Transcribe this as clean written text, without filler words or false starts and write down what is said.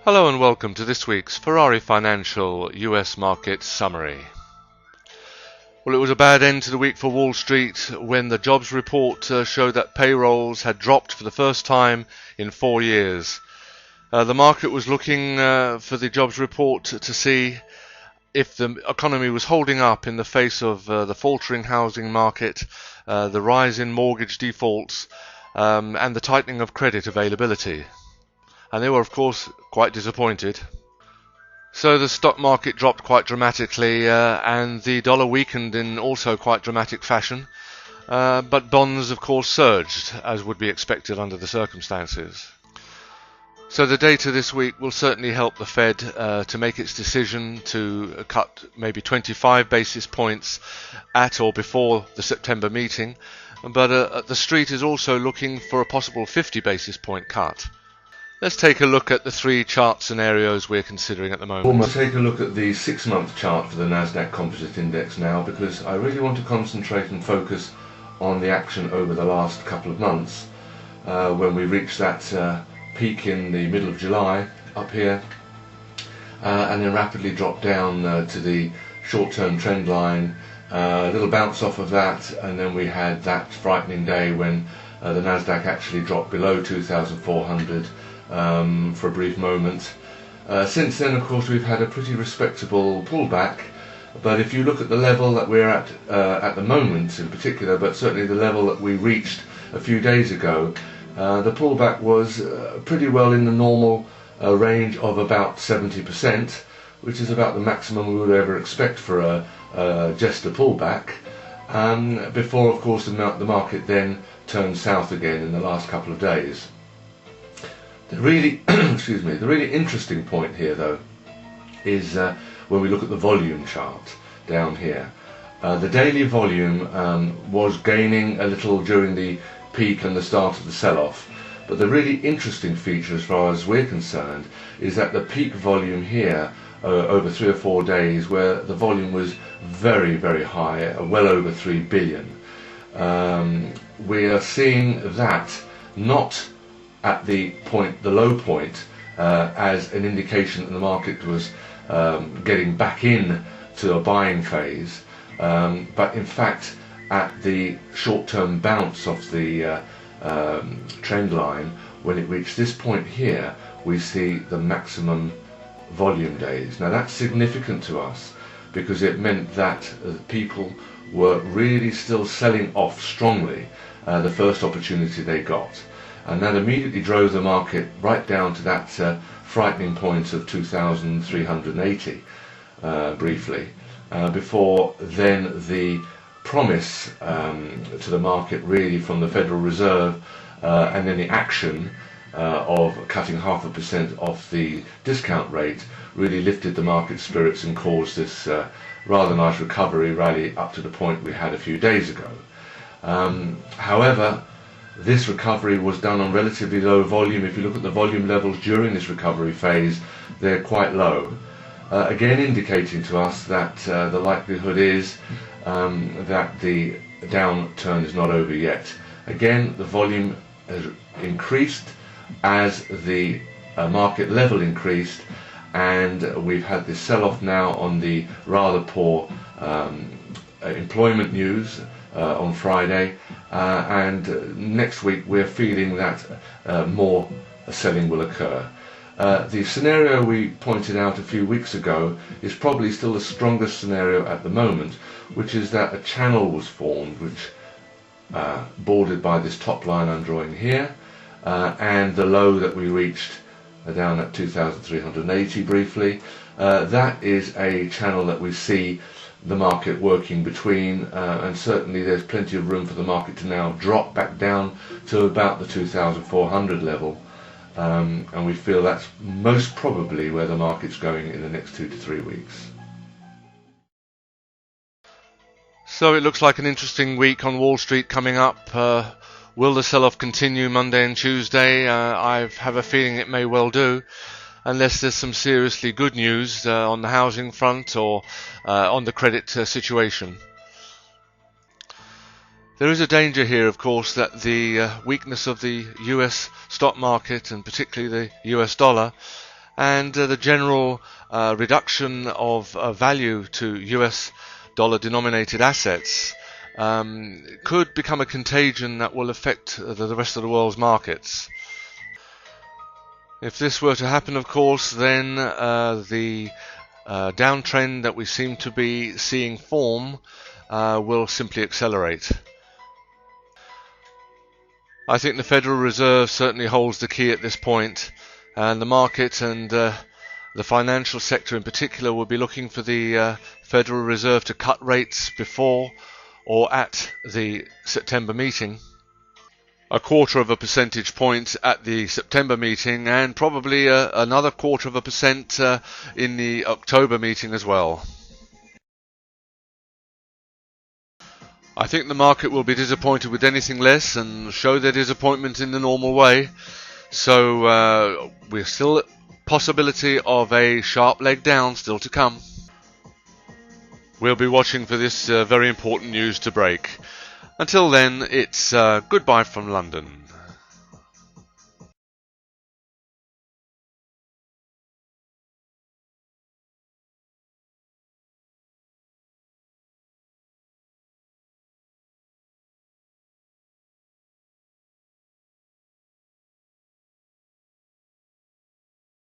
Hello and welcome to this week's Ferrari Financial US Market Summary. Well, it was a bad end to the week for Wall Street when the jobs report showed that payrolls had dropped for the first time in 4 years. The market was looking for the jobs report to see if the economy was holding up in the face of the faltering housing market, the rise in mortgage defaults, and the tightening of credit availability. And they were, of course, quite disappointed. So the stock market dropped quite dramatically, and the dollar weakened in also quite dramatic fashion. But bonds, of course, surged, as would be expected under the circumstances. So the data this week will certainly help the Fed to make its decision to cut maybe 25 basis points at or before the September meeting. But the street is also looking for a possible 50 basis point cut. Let's take a look at the three chart scenarios we're considering at the moment. We'll take a look at the 6-month chart for the Nasdaq Composite Index now, because I really want to concentrate and focus on the action over the last couple of months, when we reached that peak in the middle of July up here, and then rapidly dropped down to the short-term trend line, a little bounce off of that, and then we had that frightening day when the Nasdaq actually dropped below 2,400 for a brief moment. Since then, of course, we've had a pretty respectable pullback, but if you look at the level that we're at the moment in particular, but certainly the level that we reached a few days ago, the pullback was pretty well in the normal range of about 70%, which is about the maximum we would ever expect for just a pullback, before, of course, the market then turned south again in the last couple of days. The really, the really interesting point here, though, is when we look at the volume chart down here. The daily volume was gaining a little during the peak and the start of the sell-off, but the really interesting feature, as far as we're concerned, is that the peak volume here over 3 or 4 days, where the volume was very, very high, well over 3 billion. We are seeing that not at the low point, as an indication that the market was getting back in to a buying phase, but in fact at the short-term bounce of the trend line, when it reached this point here, we see the maximum volume days. Now that's significant to us because it meant that people were really still selling off strongly the first opportunity they got. And that immediately drove the market right down to that frightening point of 2,380 briefly, before then the promise to the market really from the Federal Reserve, and then the action of cutting 0.5% off the discount rate really lifted the market spirits and caused this rather nice recovery rally up to the point we had a few days ago. However, this recovery was done on relatively low volume. If you look at the volume levels during this recovery phase, they're quite low. Again indicating to us that the likelihood is that the downturn is not over yet. Again, the volume has increased as the market level increased, and we've had this sell-off now on the rather poor employment news on Friday, and next week we're feeling that more selling will occur. The scenario we pointed out a few weeks ago is probably still the strongest scenario at the moment, which is that a channel was formed which bordered by this top line I'm drawing here, and the low that we reached down at 2,380 briefly. That is a channel that we see the market working between, and certainly there's plenty of room for the market to now drop back down to about the 2,400 level, and we feel that's most probably where the market's going in the next 2 to 3 weeks. So it looks like an interesting week on Wall Street coming up. Will the sell-off continue Monday and Tuesday? I have a feeling it may well do, unless there's some seriously good news on the housing front or on the credit situation. There is a danger here, of course, that the weakness of the US stock market, and particularly the US dollar, and the general reduction of value to US dollar denominated assets could become a contagion that will affect the rest of the world's markets. If this were to happen, of course, then the downtrend that we seem to be seeing form will simply accelerate. I think the Federal Reserve certainly holds the key at this point, and the market and the financial sector in particular will be looking for the Federal Reserve to cut rates before or at the September meeting. A quarter of a percentage point at the September meeting, and probably another quarter of a percent in the October meeting as well. I think the market will be disappointed with anything less and show their disappointment in the normal way. So we're still at possibility of a sharp leg down still to come. We'll be watching for this very important news to break. Until then, it's goodbye from London.